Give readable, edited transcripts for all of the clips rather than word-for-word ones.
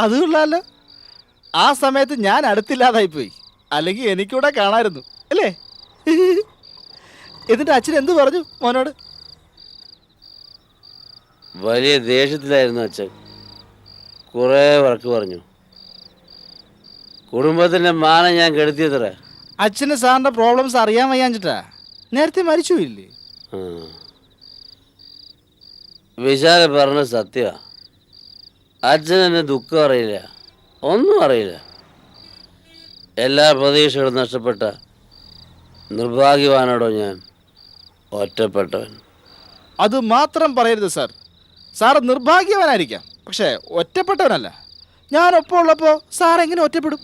അത് കൊള്ളാലോ. ആ സമയത്ത് ഞാൻ അടുത്തില്ലാതായിപ്പോയി, അല്ലെങ്കിൽ എനിക്കൂടെ കാണാമായിരുന്നു അല്ലേ? എന്നിട്ട് അച്ഛൻ എന്ത് പറഞ്ഞു മോനോട്? വലിയ ദേഷ്യത്തിലായിരുന്നു അച്ഛൻ. കുറേ വഴക്ക് പറഞ്ഞു. കുടുംബത്തിൻ്റെ മാനം ഞാൻ കെടുത്തിയത്ര. അച്ഛന് സാറിൻ്റെ പ്രോബ്ലംസ് അറിയാൻ വയ്യാഞ്ഞിട്ടാ. നേരത്തെ മരിച്ചു ഇല്ലേ? വിശാല പറഞ്ഞ സത്യമാണ്. അച്ഛൻ എന്നെ ദുഃഖം അറിയില്ല, ഒന്നും അറിയില്ല. എല്ലാ പ്രതീക്ഷകളും നഷ്ടപ്പെട്ട നിർഭാഗ്യവാനോടോ ഞാൻ, ഒറ്റപ്പെട്ടവൻ. അത് മാത്രം പറയരുത് സാർ. സാറ് നിർഭാഗ്യവാനായിരിക്കാം, പക്ഷേ ഒറ്റപ്പെട്ടവനല്ല. ഞാനൊപ്പം ഉള്ളപ്പോൾ സാർ എങ്ങനെ ഒറ്റപ്പെടും?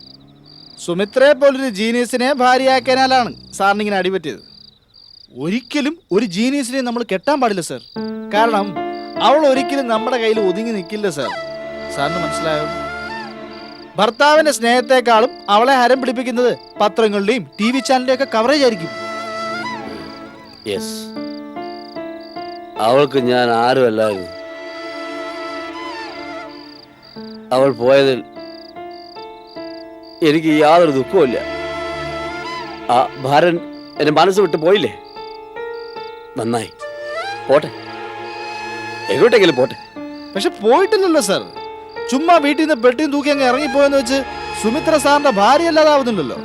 സുമിത്രയെ പോലൊരു ജീനിയസിനെ ഭാര്യയാക്കാനാലാണ് സാറിനിങ്ങനെ അടിപറ്റിയത്. ഒരിക്കലും ഒരു ജീനിയസിനെ നമ്മൾ കെട്ടാൻ പാടില്ല സാർ. കാരണം അവൾ ഒരിക്കലും നമ്മുടെ കയ്യിൽ ഒതുങ്ങി നിൽക്കില്ല സാർ. സാറിന് മനസ്സിലായോ? ഭർത്താവിൻ്റെ സ്നേഹത്തെക്കാളും അവളെ ഹരം പിടിപ്പിക്കുന്നത് പത്രങ്ങളുടെയും TV ചാനലിൻ്റെയും ഒക്കെ കവറേജ് ആയിരിക്കും. യെസ്, അവൾക്ക് ഞാൻ ആരുമല്ലായിരുന്നു. അവൾ പോയതിൽ എനിക്ക് യാതൊരു ദുഃഖവുമില്ല. ആ ഭാരൻ എന്റെ മനസ്സ് വിട്ട് പോയില്ലേ, നന്നായി. പോട്ടെ, എങ്ങോട്ടെങ്കിലും പോട്ടെ. പക്ഷെ പോയിട്ടില്ലല്ലോ സാർ. ചുമ്മാ വീട്ടിൽ നിന്ന് പെട്ടിയും തൂക്കി അങ്ങ് ഇറങ്ങിപ്പോയെന്ന് വെച്ച് സുമിത്ര സാറിന്റെ ഭാര്യ അല്ലാതാവുന്നുണ്ടല്ലോ.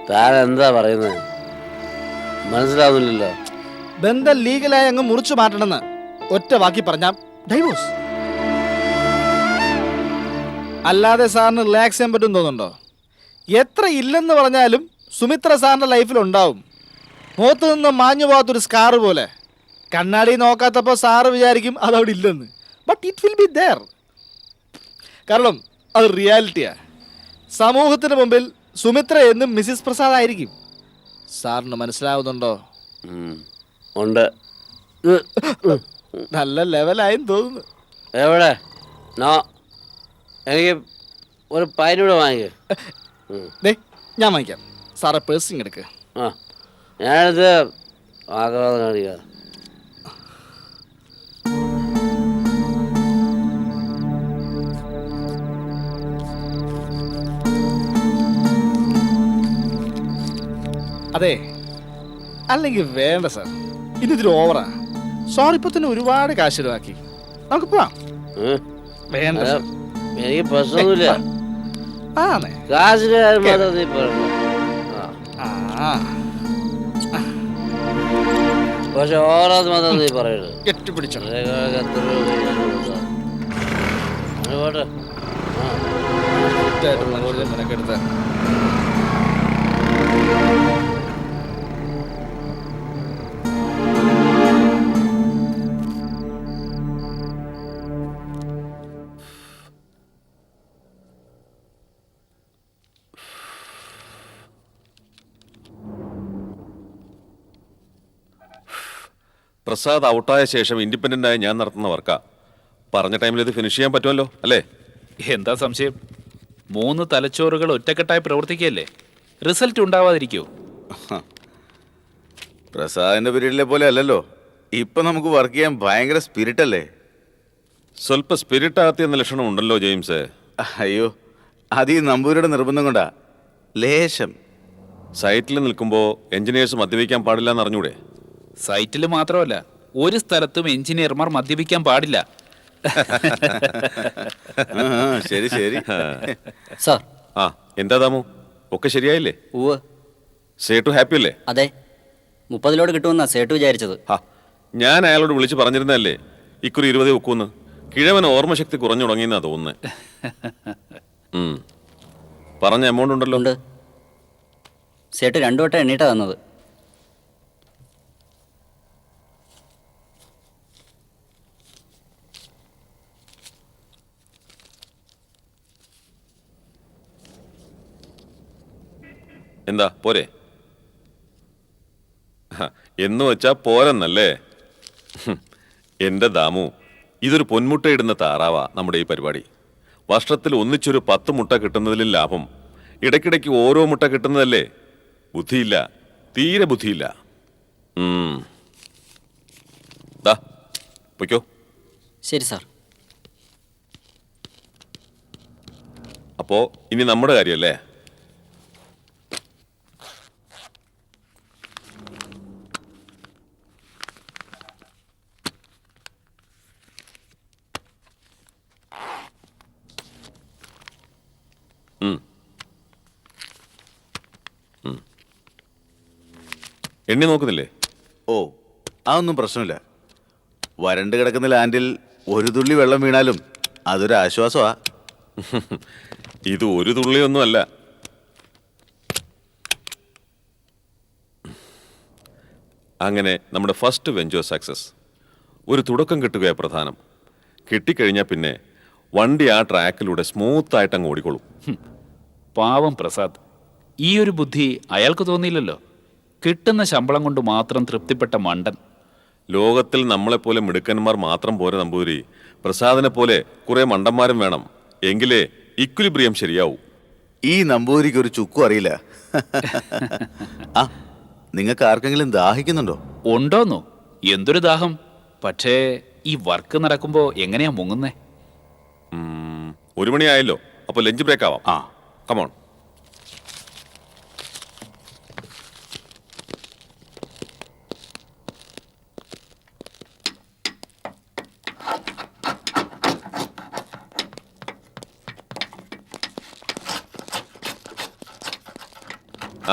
താൻ എന്താ പറയുന്നത്? മനസ്സിലാവുന്നില്ലല്ലോ. ബന്ധം ലീഗലായി അങ്ങ് മുറിച്ചു മാറ്റണമെന്ന് ഒറ്റ വാക്കി പറഞ്ഞാൽ ഡൈവോഴ്സ്. അല്ലാതെ സാറിന് റിലാക്സ് ചെയ്യാൻ പറ്റും തോന്നുന്നുണ്ടോ? എത്ര ഇല്ലെന്ന് പറഞ്ഞാലും സുമിത്ര സാറിന്റെ ലൈഫിൽ ഉണ്ടാവും. മുഖത്ത് നിന്ന് മാഞ്ഞു പോകാത്തൊരു സ്കാർ പോലെ. കണ്ണാടി നോക്കാത്തപ്പോൾ സാറ് വിചാരിക്കും അതവിടെ ഇല്ലെന്ന്. But it will be there. കാരണം അത് റിയാലിറ്റിയാ. സമൂഹത്തിന് മുമ്പിൽ സുമിത്ര എന്നും മിസ്സിസ് പ്രസാദ് ആയിരിക്കും. സാറിന് മനസ്സിലാവുന്നുണ്ടോ? ഉണ്ട്. നല്ല ലെവലായെന്ന് തോന്നുന്നു. എവിടെ? നോ, എനിക്ക് ഒരു പൈനൂടെ വാങ്ങിക്കേ. ഞാൻ വാങ്ങിക്കാം. സാറെ പേഴ്സിങ് എടുക്ക്. ആ, ഞാനത് ആഗ്രഹം കാണിക്കാം. അതെ, അല്ലെങ്കിൽ വേണ്ട സാർ, ഇതിൽ ഓവറാ. സോറി, ഇപ്പൊ തന്നെ ഒരുപാട് കാശ് ചിലവാക്കി. നമുക്ക് പോവാം. വേണ്ട സാർ, എനിക്ക് പ്രശ്നമൊന്നുമില്ല. ആണേ കാശിന്റെ കാര്യം മാത്രം നീ പറഞ്ഞു. പക്ഷെ ഓരോന്ന് മാത്രം നീ പറയരുത്. കെട്ടിപ്പിടിച്ചോ. എത്ര പോട്ടെ. മെനക്കെടുത്ത പ്രസാദ് ഔട്ടായ ശേഷം ഇൻഡിപെൻഡൻ്റ് ആയി ഞാൻ നടത്തുന്ന വർക്കാ. പറഞ്ഞ ടൈമിൽ ഇത് ഫിനിഷ് ചെയ്യാൻ പറ്റുമല്ലോ അല്ലേ? എന്താ സംശയം? 3 തലച്ചോറുകൾ ഒറ്റക്കെട്ടായി പ്രവർത്തിക്കുകയല്ലേ, റിസൾട്ട് ഉണ്ടാവാതിരിക്കോ? പ്രസാദിന്റെ പീരീഡിലെ പോലെ അല്ലല്ലോ. ഇപ്പൊ നമുക്ക് വർക്ക് ചെയ്യാൻ ഭയങ്കര സ്പിരിറ്റ് അല്ലേ? സ്വല്പ സ്പിരിറ്റ് ആകത്തിയെന്ന ലക്ഷണം ഉണ്ടല്ലോ ജെയിംസ്. അയ്യോ, അത് ഈ നമ്പൂരിയുടെ നിർബന്ധം കൊണ്ടാ. ലേശം. സൈറ്റിൽ നിൽക്കുമ്പോൾ എഞ്ചിനീയേഴ്സ് മദ്യപിക്കാൻ പാടില്ല എന്ന് അറിഞ്ഞൂടെ? സൈറ്റിൽ മാത്രമല്ല, ഒരു സ്ഥലത്തും എഞ്ചിനീയർമാർ മദ്യപിക്കാൻ പാടില്ല. ശരി ശരി സാർ. ആ, എന്താ ദാമു, ഒക്കെ ശരിയായില്ലേ? ഉവ്വ്. സേട്ടു ഹാപ്പി അല്ലേ? അതെ, 30 ലോഡ് കിട്ടുമെന്നാ സേട്ടു വിചാരിച്ചത്. ഞാൻ അയാളോട് വിളിച്ച് പറഞ്ഞിരുന്നല്ലേ ഇക്കുറി 20 വെക്കൂന്ന്. കിഴവന് ഓർമ്മശക്തി കുറഞ്ഞു തുടങ്ങിയെന്നാ തോന്നുന്നത്. പറഞ്ഞ എമൗണ്ട് ഉണ്ടല്ലോ? ഉണ്ട്. സേട്ടു 2 വട്ടം എണ്ണീട്ടാ തന്നത്. എന്താ പോരെ? എന്ന് വെച്ചാ പോരെന്നല്ലേ? എൻ്റെ ദാമു, ഇതൊരു പൊന്മുട്ടയിടുന്ന താറാവാ നമ്മുടെ ഈ പരിപാടി. വർഷത്തിൽ ഒന്നിച്ചൊരു 10 മുട്ട കിട്ടുന്നതിലും ലാഭം ഇടയ്ക്കിടയ്ക്ക് ഓരോ മുട്ട കിട്ടുന്നതല്ലേ? ബുദ്ധിയില്ല, തീരെ ബുദ്ധിയില്ല. പൊയ്ക്കോ. ശരി സാർ. അപ്പോ ഇനി നമ്മുടെ കാര്യമല്ലേ? എണ്ണി നോക്കുന്നില്ലേ? ഓ, അതൊന്നും പ്രശ്നമില്ല. വരണ്ട് കിടക്കുന്ന ലാൻഡിൽ ഒരു തുള്ളി വെള്ളം വീണാലും അതൊരു ആശ്വാസമാ. ഇത് ഒരു തുള്ളിയൊന്നും അല്ല. അങ്ങനെ നമ്മുടെ ഫസ്റ്റ് വെഞ്ചർ സക്സസ്. ഒരു തുടക്കം കിട്ടുകയാണ് പ്രധാനം. കിട്ടിക്കഴിഞ്ഞാൽ പിന്നെ വണ്ടി ആ ട്രാക്കിലൂടെ സ്മൂത്തായിട്ട് അങ്ങ് ഓടിക്കോളും. പാവം പ്രസാദ്, ഈ ഒരു ബുദ്ധി അയാൾക്ക് തോന്നിയില്ലല്ലോ. കിട്ടുന്ന ശമ്പളം കൊണ്ട് മാത്രം തൃപ്തിപ്പെട്ട മണ്ടൻ. ലോകത്തിൽ നമ്മളെപ്പോലെ മിടുക്കന്മാർ മാത്രം പോരെ നമ്പൂതിരി. പ്രസാദിനെ പോലെ കുറെ മണ്ടന്മാരും വേണം. എങ്കിലേ ഇക്വിലിബ്രിയം ശരിയാവൂ. ഈ നമ്പൂതിരിക്ക് ഒരു ചുക്കും അറിയില്ല. ആ, നിങ്ങൾക്ക് ആർക്കെങ്കിലും ദാഹിക്കുന്നുണ്ടോ? ഉണ്ടോന്നോ? എന്തൊരു ദാഹം. പക്ഷേ ഈ വർക്ക് നടക്കുമ്പോ എങ്ങനെയാ മുങ്ങുന്നേ? 1 മണിയായല്ലോ. അപ്പോൾ ലഞ്ച് ബ്രേക്ക് ആവാം. ആ, കമോൺ.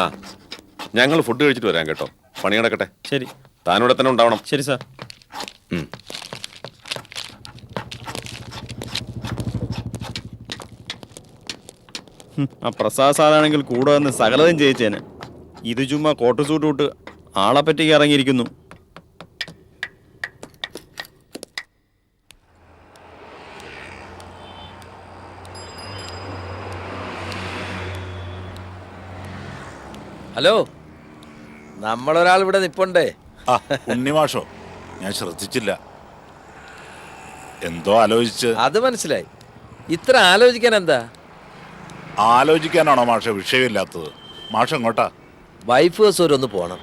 ആ, ഞങ്ങൾ ഫുഡ് കഴിച്ചിട്ട് വരാം കേട്ടോ. പണി നടക്കട്ടെ. ശരി. താനിവിടെ തന്നെ ഉണ്ടാവണം. ശരി സാർ. ആ പ്രസാദ് സാറാണെങ്കിൽ കൂടെ വന്ന് സകലതും ചെയ്യിച്ചേനെ. ഇത് ചുമ്മാ കോട്ട് സൂട്ട് വിട്ട് ആളെ പറ്റിക്ക് ഇറങ്ങിയിരിക്കുന്നു. ഹലോ, നമ്മളൊരാൾ ഇവിടെ നിപ്പുണ്ടേ. ആ, ഉണ്ണിമാഷോ? ഞാൻ ശ്രദ്ധിച്ചില്ല. എന്തോ ആലോചിച്ച്. അത് മനസ്സിലായി. ഇത്ര ആലോചിക്കാൻ എന്താ? ആലോചിക്കാനാണോ മാഷ വിഷയമില്ലാത്തത്? മാഷ എങ്ങോട്ടാ? വൈഫ് ഹൗസ് ഒന്ന് പോകണം.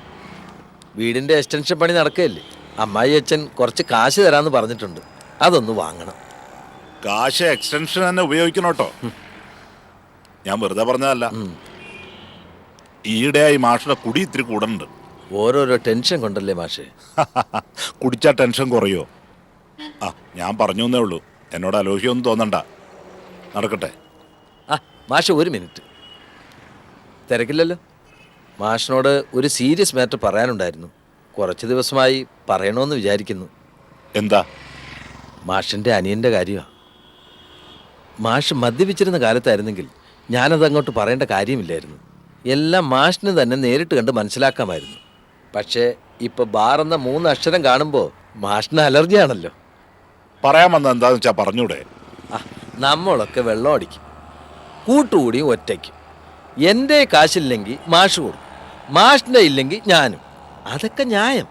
വീടിൻ്റെ എക്സ്റ്റൻഷൻ പണി നടക്കുകയല്ലേ. അമ്മായി അച്ഛൻ കുറച്ച് കാശ് തരാമെന്ന് പറഞ്ഞിട്ടുണ്ട്. അതൊന്ന് വാങ്ങണം. കാശ് എക്സ്റ്റൻഷൻ തന്നെ ഉപയോഗിക്കണോട്ടോ. ഞാൻ വെറുതെ പറഞ്ഞതല്ല. ഈയിടെയായി മാഷയുടെ കുടി ഇത്തിരി കൂടുന്നുണ്ട്. ഓരോരോ ടെൻഷൻ കൊണ്ടല്ലേ മാഷേ. കുടിച്ചാൽ ടെൻഷൻ കുറയോ? ആ, ഞാൻ പറഞ്ഞു എന്നേ ഉള്ളൂ. എന്നോട് ആലോചിക്കൊന്നും തോന്നണ്ട. നടക്കട്ടെ. ആ മാഷ്, ഒരു മിനിറ്റ്. തിരക്കില്ലല്ലോ? മാഷിനോട് ഒരു സീരിയസ് മാറ്റർ പറയാനുണ്ടായിരുന്നു. കുറച്ച് ദിവസമായി പറയണമെന്ന് വിചാരിക്കുന്നു. എന്താ? മാഷിൻ്റെ അനിയൻ്റെ കാര്യമാണ്. മാഷ് മദ്യപിച്ചിരുന്ന കാലത്തായിരുന്നെങ്കിൽ ഞാനത് അങ്ങോട്ട് പറയേണ്ട കാര്യമില്ലായിരുന്നു. എല്ലാം മാഷിന് തന്നെ നേരിട്ട് കണ്ട് മനസ്സിലാക്കാമായിരുന്നു. പക്ഷേ ഇപ്പോൾ ബാറെന്ന 3 അക്ഷരം കാണുമ്പോൾ മാഷിന് അലർജിയാണല്ലോ. പറയാൻ വന്നത് എന്താന്ന് വെച്ചാൽ പറഞ്ഞൂടെ? ആ, നമ്മളൊക്കെ വെള്ളം അടിക്കും, കൂട്ടുകൂടിയും ഒറ്റയ്ക്കും. എൻ്റെ കാശില്ലെങ്കിൽ മാഷ് കൊടുക്കും, മാഷിൻ്റെ ഇല്ലെങ്കിൽ ഞാനും. അതൊക്കെ ന്യായം.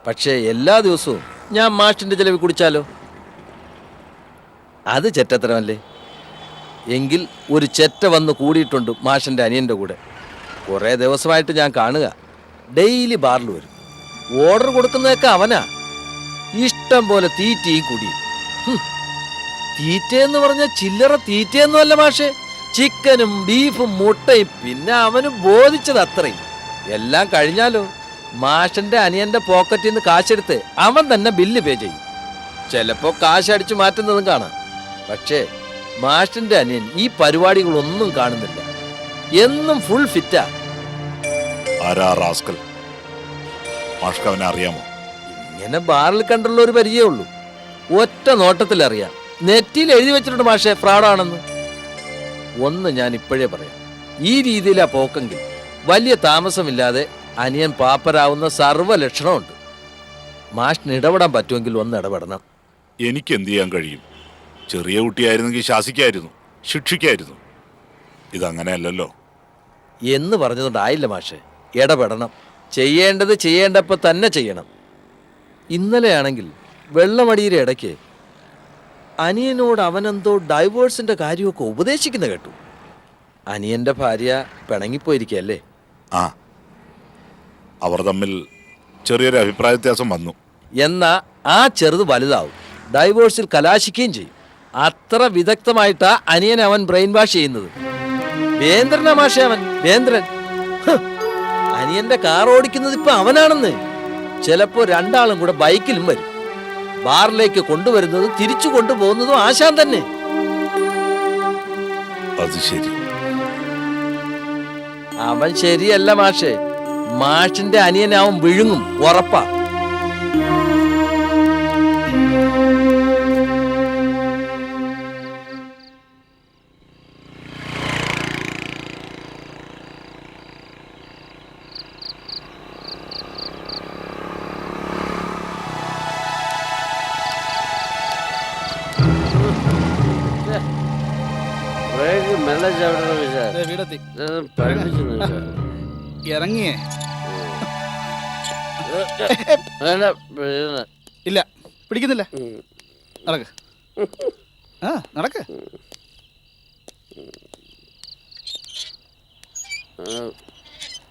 പക്ഷേ എല്ലാ ദിവസവും ഞാൻ മാഷിൻ്റെ ചിലവ് കുടിച്ചാലോ? അത് ചെറ്റത്തരമല്ലേ? എങ്കിൽ ഒരു ചെറ്റ വന്ന് കൂടിയിട്ടുണ്ട് മാഷിൻ്റെ അനിയൻ്റെ കൂടെ. കുറേ ദിവസമായിട്ട് ഞാൻ കാണുക. ഡെയിലി ബാറിൽ വരും. ഓർഡർ കൊടുക്കുന്നതൊക്കെ അവനാ. ഇഷ്ടം പോലെ തീറ്റയും കുടിയും. തീറ്റയെന്ന് പറഞ്ഞാൽ ചില്ലറ തീറ്റയൊന്നും അല്ല മാഷേ. ചിക്കനും ബീഫും മുട്ടയും. പിന്നെ അവന് ബോധിച്ചത് അത്രയും. എല്ലാം കഴിഞ്ഞാലോ മാഷിൻ്റെ അനിയൻ്റെ പോക്കറ്റിൽ നിന്ന് കാശെടുത്ത് അവൻ തന്നെ ബില്ല് പേ ചെയ്യും. ചിലപ്പോൾ കാശ് അടിച്ചു മാറ്റുന്നതും കാണാം. പക്ഷേ മാഷിൻ്റെ അനിയൻ ഈ പരിപാടികളൊന്നും കാണുന്നില്ല. എന്നും ഫുൾ ഫിറ്റാ. ആരാ റാസ്കൽ? മാഷ്ക്ക് അവനെ അറിയാമോ? ഇങ്ങനെ ബാറിൽ കണ്ടുള്ള ഒരു പരിചയമേ ഉള്ളൂ. ഒറ്റ നോട്ടത്തിൽ അറിയാം. നെറ്റിയിൽ എഴുതി വെച്ചിട്ടുണ്ട് മാഷെ ഫ്രോഡാണെന്ന്. ഒന്ന് ഞാൻ ഇപ്പോഴേ പറയാം. ഈ രീതിയിലാ പോക്കെങ്കിൽ വലിയ താമസമില്ലാതെ അനിയൻ പാപ്പരാവുന്ന സർവ്വ ലക്ഷണമുണ്ട്. മാഷിന് ഇടപെടാൻ പറ്റുമെങ്കിൽ ഒന്ന് ഇടപെടണം. എനിക്ക് എന്ത് ചെയ്യാൻ കഴിയും? ചെറിയ കുട്ടിയായിരുന്നെങ്കിൽ ശാസിക്കായിരുന്നു, ശിക്ഷിക്കായിരുന്നു. ഇതങ്ങനെയല്ലല്ലോ. എന്ന് പറഞ്ഞതുകൊണ്ടായില്ല മാഷെ. ഇടപെടണം. ചെയ്യേണ്ടത് ചെയ്യേണ്ടപ്പോൾ തന്നെ ചെയ്യണം. ഇന്നലെയാണെങ്കിൽ വെള്ളമടിയുടെ ഇടയ്ക്ക് അനിയനോട് അവനെന്തോ ഡൈവേഴ്സിൻ്റെ കാര്യമൊക്കെ ഉപദേശിക്കുന്ന കേട്ടു. അനിയൻ്റെ ഭാര്യ പിണങ്ങിപ്പോയിരിക്കല്ലേ? ആ, അവർ തമ്മിൽ ചെറിയൊരു അഭിപ്രായ വ്യത്യാസം വന്നു. എന്നാ ആ ചെറുത് വലുതാവും, ഡൈവേഴ്സിൽ കലാശിക്കുകയും ചെയ്യും. അത്ര വിദഗ്ധമായിട്ടാ അനിയൻ അവൻ ബ്രെയിൻ വാഷ് ചെയ്യുന്നത്. വേന്ദ്രനാ മാഷേ അവൻ, വേന്ദ്രൻ. ഹ്, അനിയന്റെ കാർ ഓടിക്കുന്നത് ഇപ്പൊ അവനാണെന്ന്. ചിലപ്പോ രണ്ടാളും കൂടെ ബൈക്കിലും വരും. ബാറിലേക്ക് കൊണ്ടുവരുന്നതും തിരിച്ചു കൊണ്ടുപോകുന്നതും ആശാൻ തന്നെ. അത് ശരി. അവൻ ശരിയല്ല മാഷേ. മാഷിന്റെ അനിയനെ അവൻ വിഴുങ്ങും, ഉറപ്പാ. ബ്രേക്ക് മെല്ലെ ചവിട്ടണം വിശാൽ. ദേ വീടെത്തി. പഠിപ്പിച്ചു വിശാൽ. ഇറങ്ങിയേ? വേണ്ട, വേണ്ട. ഇല്ല, പിടിക്കുന്നില്ല. നടക്ക്. ആ നടക്ക്.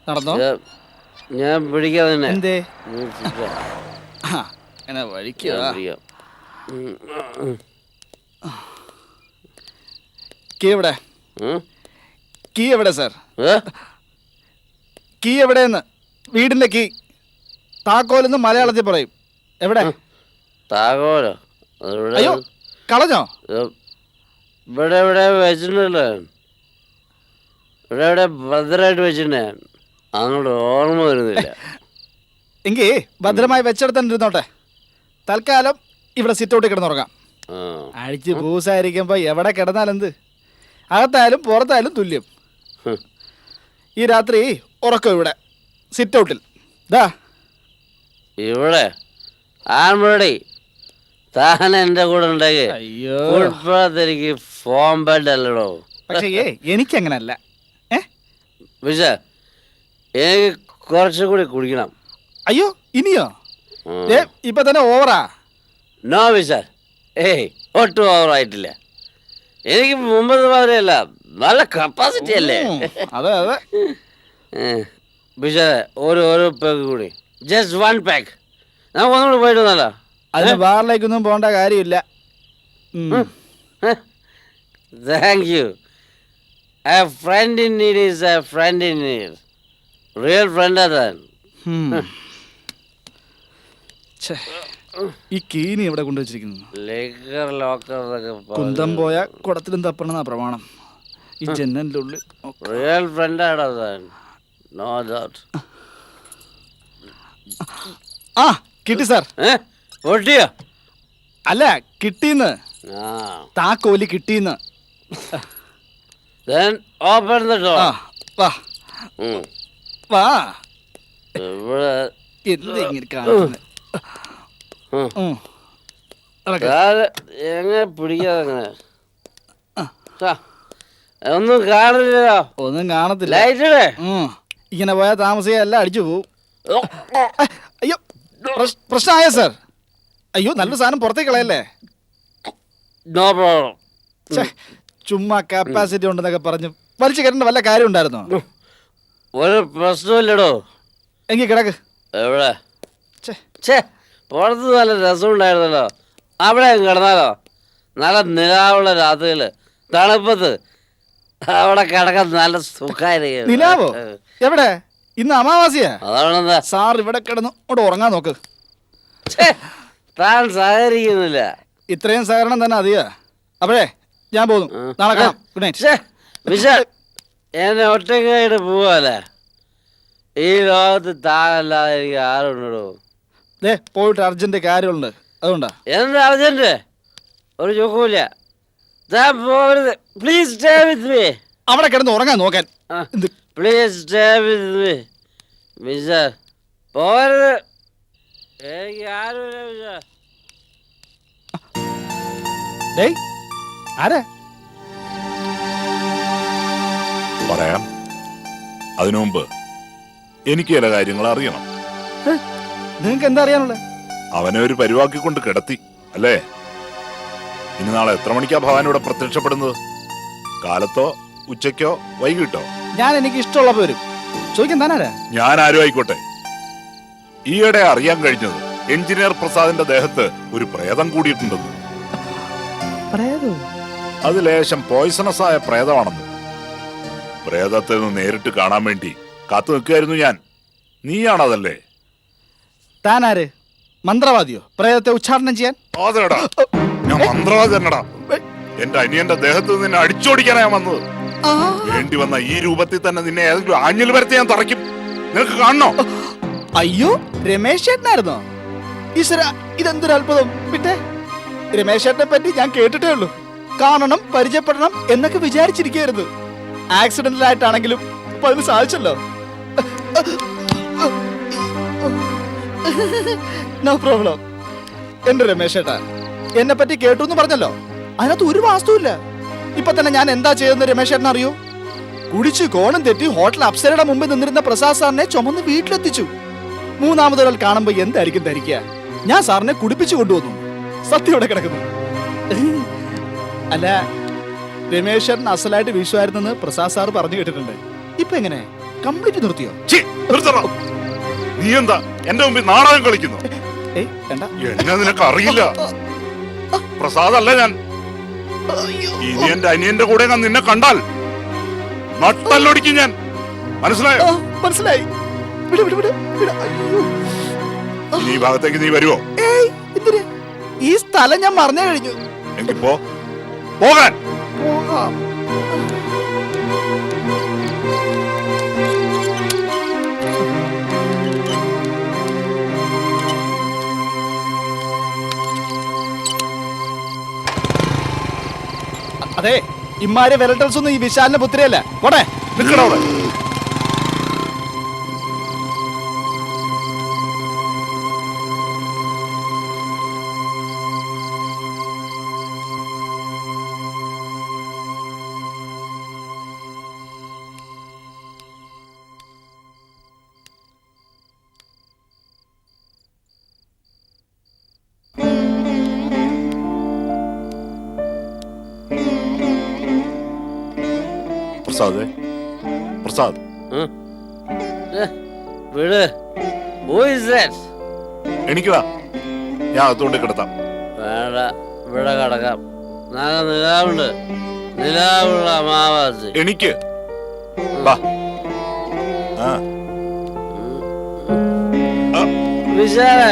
നടന്നോ? ഞാൻ പിടിക്കാം തന്നെ. എന്തേ? നീ ചിരിച്ചാ. ആ എന്നാ വഴിക്കോ? ഞാൻ പിടിക്കാം. കീ എവിടെ? ഉം? കീ എവിടെ സാർ? ഏ? കീ എവിടെയെന്ന്? വീടിന്റെ കീ. താക്കോലെന്ന് മലയാളത്തിൽ പറയും. എവിടെ? താകോലോ? അതെവിടെ? അയ്യോ കളഞ്ഞോ? ഇവിടെ ഇവിടെ വെച്ചിട്ടുണ്ടല്ലോ. ഇവിടെ ഇവിടെ ഭദ്രമായിട്ട് വെച്ചിട്ടുണ്ടേ. അങ്ങോട്ട് ഓർമ്മ വരുന്നില്ല. എങ്കിൽ ഭദ്രമായി വെച്ചെടുത്തന്നെ ഇരുന്നോട്ടെ. തൽക്കാലം ഇവിടെ സിറ്റൗട്ടിൽ കിടന്നുറങ്ങാം. ആ. അഴിച്ച് പൂസായിരിക്കുമ്പോൾ എവിടെ കിടന്നാലെന്ത്? അകത്തായാലും പുറത്തായാലും തുല്യം. ഈ രാത്രി ഉറക്കം ഇവിടെ സിറ്റൗട്ടിൽ. ദാ ഇവിടെ ആൺപടി താൻ എൻ്റെ കൂടെ ഉണ്ടെങ്കിൽ അയ്യോ ഫുട്പാത്ത് എനിക്ക് ഫോം ബെഡ് അല്ലടോ. പക്ഷേ എനിക്കങ്ങനല്ല. വിശ എനിക്ക് കുറച്ചും കൂടി കുടിക്കണം. അയ്യോ ഇനിയോ? ഇപ്പൊ തന്നെ ഓവറാ. നോ വിശാൽ, ഏയ് ഒട്ടും ഓവറായിട്ടില്ല. എനിക്ക് മുമ്പത്തെ മാതിരിയല്ല, നല്ല കപ്പാസിറ്റി അല്ലേ. അതെ അതെ. വിശാലെ ഒരു പാക്ക് കൂടി, ജസ്റ്റ് 1 പാക്ക്. നമുക്ക് ഒന്നുകൂടി പോയിട്ട് വന്നല്ലോ. അതിന് ബാറിലേക്കൊന്നും പോകേണ്ട കാര്യമില്ല. Thank you. A friend in need is a friend in need. Real friend അതാൻ. ഈ കീനി എവിടെ കൊണ്ടുവച്ചിരിക്കുന്നു? ലിക്കർ ലോക്കർ കുന്തം പോയ കുടത്തിലും തപ്പണമെന്നാ പ്രമാണം. ഈ ജനലിന്റെ ഉള്ളിൽ റിയൽ ഫ്രണ്ടാണ് താൻ. No doubt. ആ കിട്ടി സാർ. പൊട്ടിയോ? അല്ല കിട്ടീന്ന്. ആ. താക്കോലി കിട്ടീന്ന്. Then open the door. ആ വാ വാ. ഇവിടെ എന്താ ഇങ്ങനെ കാണിക്കുന്നെ? നടക്ക്. എങ്ങനെ പിടിക്കാതെങ്ങനെ ഒന്നും കാണില്ലല്ലോ. ഒന്നും കാണത്തില്ല. ലൈറ്റ് ഇങ്ങനെ പോയാൽ താമസിയാ എല്ലാം അടിച്ചു പോവും. അയ്യോ പ്രശ്നമായ സാർ. അയ്യോ നല്ലൊരു സാധനം പുറത്തേക്ക് കളയല്ലേ. No problem. ചുമ്മാ കപ്പാസിറ്റി ഉണ്ടെന്നൊക്കെ പറഞ്ഞു വലിച്ചു കയറേണ്ട വല്ല കാര്യം ഉണ്ടായിരുന്നോ? ഒരു പ്രശ്നമില്ലടോ. എങ്കിൽ കിടക്ക്. എവിടെ? പുറത്ത് നല്ല രസമുണ്ടായിരുന്നല്ലോ. അവിടെ കിടന്നാലോ? നല്ല നിലാവുള്ള രാത്രിയിൽ തണുപ്പത്ത് അവിടെ കിടക്കാൻ നല്ല സുഖമായിരിക്കും. നിലാവോ? എവിടെ? ഇന്ന് അമാവാസിയാ. അതാണെന്താ സാർ ഇവിടെ കിടന്നു അവിടെ ഉറങ്ങാൻ നോക്ക്. താൻ സഹകരിക്കുന്നില്ല. ഇത്രയും സഹകരണം തന്നെ അധിക. അപ്പോഴേ ഞാൻ പോകുന്നു. നാളെ കാണാം. Good night. വിശാൽ എന്നെ ഒറ്റയ്ക്കായിട്ട് പോവാല്ലേ? ഈ ലോകത്ത് താനല്ലാതെ എനിക്ക് ആരുണ്ടോ? പോയിട്ട് അർജന്റ് കാര്യമുണ്ട്, അതുകൊണ്ടാ. എന്താ അർജന്റ്? ഒരു ചുക്കുമില്ല. താൻ പോകരുത്. Please stay with me. അവിടെ കിടന്ന് ഉറങ്ങാൻ നോക്കാൻ. Please stay with me. Vishal പോകരുത്. എനിക്ക് ആരുമില്ല വിശാൽ. ആരാ? പറയാം. അതിനു മുമ്പ് എനിക്ക് ചില കാര്യങ്ങൾ അറിയണം. നിങ്ങൾക്ക് എന്താ അറിയാനുള്ളത്? അവനെ ഒരു പരിവാക്കിക്കൊണ്ട് കിടത്തി അല്ലേ? ഇനി നാളെ എത്ര മണിക്കാ ഭവാൻ ഇവിടെ പ്രത്യക്ഷപ്പെടുന്നത്? കാലത്തോ ഉച്ചയ്ക്കോ വൈകിട്ടോ? ഞാൻ എനിക്ക് ഇഷ്ടമുള്ളപ്പോ വരും. ചോദിക്കാൻ താനാരാ? ഞാൻ ആരും ആയിക്കോട്ടെ. ഈയിടെ അറിയാൻ കഴിഞ്ഞത് എഞ്ചിനീയർ പ്രസാദിന്റെ ദേഹത്ത് ഒരു പ്രേതം കൂടിയിട്ടുണ്ടെന്ന്. അത് ലേശം പോയിസണസ് ആയ പ്രേതമാണെന്ന്. പ്രേതത്തെ ഒന്ന് നേരിട്ട് കാണാൻ വേണ്ടി കാത്തു നിൽക്കുകയായിരുന്നു ഞാൻ. നീയാണതല്ലേ? താനാര്? മന്ത്രവാദിയോ പ്രേതത്തെ ഉച്ചാരണം ചെയ്യാൻ? അതെടാ, ഞാൻ മന്ത്രവാദി തന്നെടാ. എന്റെ അനിയന്റെ ദേഹത്ത് നിന്ന് നിന്നെ അടിച്ചോടിക്കാനാ ഞാൻ വന്നത്. വേണ്ടി വന്ന ഈ രൂപത്തിൽ തന്നെ നിന്നെ ഏതെങ്കിലും ആഞ്ഞിൽ വരത്തി ഞാൻ തറയ്ക്കും. നിനക്ക് കാണണോ? അയ്യോ, രമേശ് ചേട്ടനായിരുന്നോ? ഈശ്വര, ഇതെന്തൊരു അത്ഭുതം. വിട്ടെ, രമേശ് ചേട്ടനെ പറ്റി ഞാൻ കേട്ടിട്ടേ ഉള്ളൂ. കാണണം, പരിചയപ്പെടണം എന്നൊക്കെ വിചാരിച്ചിരിക്കരുത്. ആക്സിഡന്റിലായിട്ടാണെങ്കിലും ഇപ്പൊ അതിന് സാധിച്ചല്ലോ. No problem. എന്റെ രമേശ് ചേട്ടാ, എന്നെ പറ്റി കേട്ടു എന്ന് പറഞ്ഞല്ലോ, അതിനകത്ത് ഒരു വാസ്തുവില്ല. ഇപ്പൊ തന്നെ ഞാൻ എന്താ ചെയ്യുന്നത് രമേശ് ചേട്ടൻ അറിയോ? കുടിച്ച് കോണം തെറ്റി ഹോട്ടൽ അപ്സരയുടെ മുമ്പിൽ നിന്നിരുന്ന പ്രസാദ് സാറിനെ ചുമന്ന് വീട്ടിലെത്തിച്ചു. മൂന്നാമതൊരാൾ കാണുമ്പോ എന്തായിരിക്കും ധരിക്കുക? ഞാൻ സാറിനെ കുടിപ്പിച്ചു കൊണ്ടുവന്നു. സത്യം ഇവിടെ കിടക്കുന്നു. അല്ല, രമേശ് ചേട്ടൻ അസലായിട്ട് വീശുമായിരുന്നെന്ന് പ്രസാദ് സാർ പറഞ്ഞു കേട്ടിട്ടുണ്ട്. ഇപ്പൊ എങ്ങനെ, കംപ്ലീറ്റ് നിർത്തിയോ? ഛീ, നിർത്തടാ. നീ എന്താ എന്റെ മുമ്പിൽ നാടകം കളിക്കുന്നു? ഏയ് വേണ്ട. എന്നെ നിനക്ക് അറിയില്ല. പ്രസാദ് അല്ല ഞാൻ. ഇനി എന്റെ അനിയന്റെ കൂടെ ഞാൻ നിന്നെ കണ്ടാൽ നട്ടല്ലൊടിക്കും ഞാൻ. മനസ്സിലായോ? മനസ്സിലായി. വിട് വിട് വിട് വിട്. അയ്യോ. ഇനി ഈ ഭാഗത്തേക്ക് നീ വരുവോ? ഏയ്, എന്തിന്? ഈ സ്ഥലം ഞാൻ മറന്നു കഴിഞ്ഞു. എങ്കിൽ പോകാൻ. പോകാം. അതെ, ഇമാര് വെലട്ടൽസ് ഒന്നും ഈ വിശാലിന്റെ പുത്രിയല്ല. പോട്ടെ. നിൽക്കണ അവിടെ. പ്രസാദ്, പ്രസാദ്, വിട്. Who is that? എണീക്കടാ. ഞാൻ അകത്തോണ്ട് കിടത്താം. വേണ്ട, ഇവിടെ കിടക്കാം. നല്ല നിലാവുണ്ട്. നിലാവുള്ള അമാവാസി. എനിക്ക് വാ. ആ, വിശാല